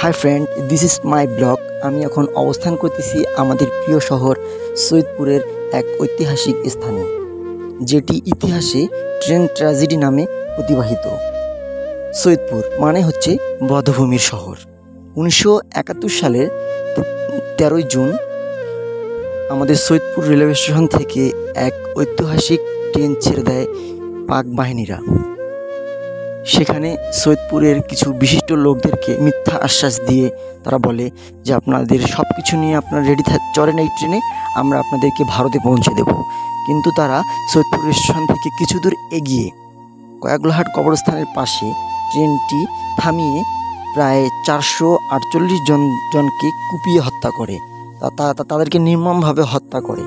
Hi friend, this is my blog. আমি এখন অবস্থান করতেছি আমাদের প্রিয় শহর সৈয়দপুরের এক ঐতিহাসিক স্থানে, যেটি ইতিহাসে ট্রেন ট্র্যাজেডি নামে অতিবাহিত। সৈয়দপুর মানে হচ্ছে বধ্যভূমির শহর। 1971 সালের 13 জুন আমাদের সৈয়দপুর রেলওয়ে স্টেশন থেকে এক ঐতিহাসিক ট্রেন ছেড়ে দেয় পাক বাহিনীরা। সেখানে সৈয়দপুরের কিছু বিশিষ্ট লোকদেরকে মিথ্যা আশ্বাস দিয়ে তারা বলে যে আপনাদের সব কিছু নিয়ে আপনারা রেডি চড়েন এই ট্রেনে, আমরা আপনাদেরকে ভারতে পৌঁছে দেব। কিন্তু তারা সৈয়দপুর স্টেশন থেকে কিছু দূর এগিয়ে কয়াগুলহাট কবরস্থানের পাশে ট্রেনটি থামিয়ে প্রায় 448 জনকে কুপিয়ে হত্যা করে, তাদেরকে নির্মমভাবে হত্যা করে।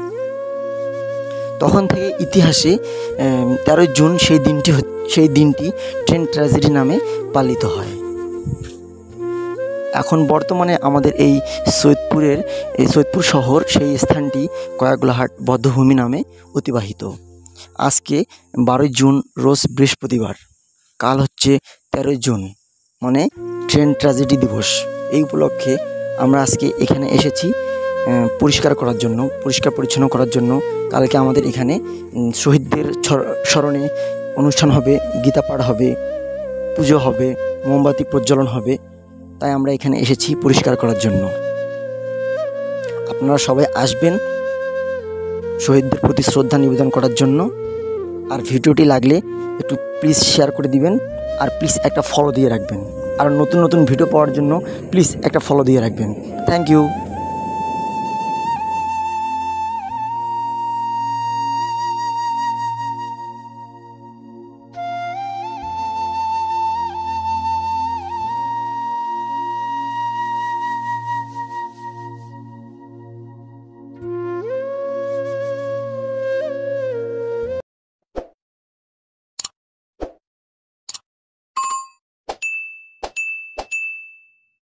তখন থেকে ইতিহাসে 13 জুন সেই দিনটি ট্রেন ট্র্যাজেডি নামে পালিত হয়। এখন বর্তমানে আমাদের এই সৈয়দপুর শহর সেই স্থানটি কয়াগুলহাট বধ্যভূমি নামে অতিবাহিত। আজকে 12 জুন রোজ বৃহস্পতিবার, কাল হচ্ছে 13 জুন মানে ট্রেন ট্র্যাজেডি দিবস। এই উপলক্ষে আমরা আজকে এখানে এসেছি পরিষ্কার পরিচ্ছন্ন করার জন্য। কালকে আমাদের এখানে শহীদদের স্মরণে অনুষ্ঠান হবে, গীতা পাঠ হবে, পুজো হবে, মোমবাতি প্রজ্বলন হবে। তাই আমরা এখানে এসেছি পরিষ্কার করার জন্য। আপনারা সবাই আসবেন শহীদদের প্রতি শ্রদ্ধা নিবেদন করার জন্য। আর ভিডিওটি লাগলে একটু প্লিজ শেয়ার করে দিবেন, আর প্লিজ একটা ফলো দিয়ে রাখবেন। আর নতুন নতুন ভিডিও পাওয়ার জন্য প্লিজ একটা ফলো দিয়ে রাখবেন। Thank you.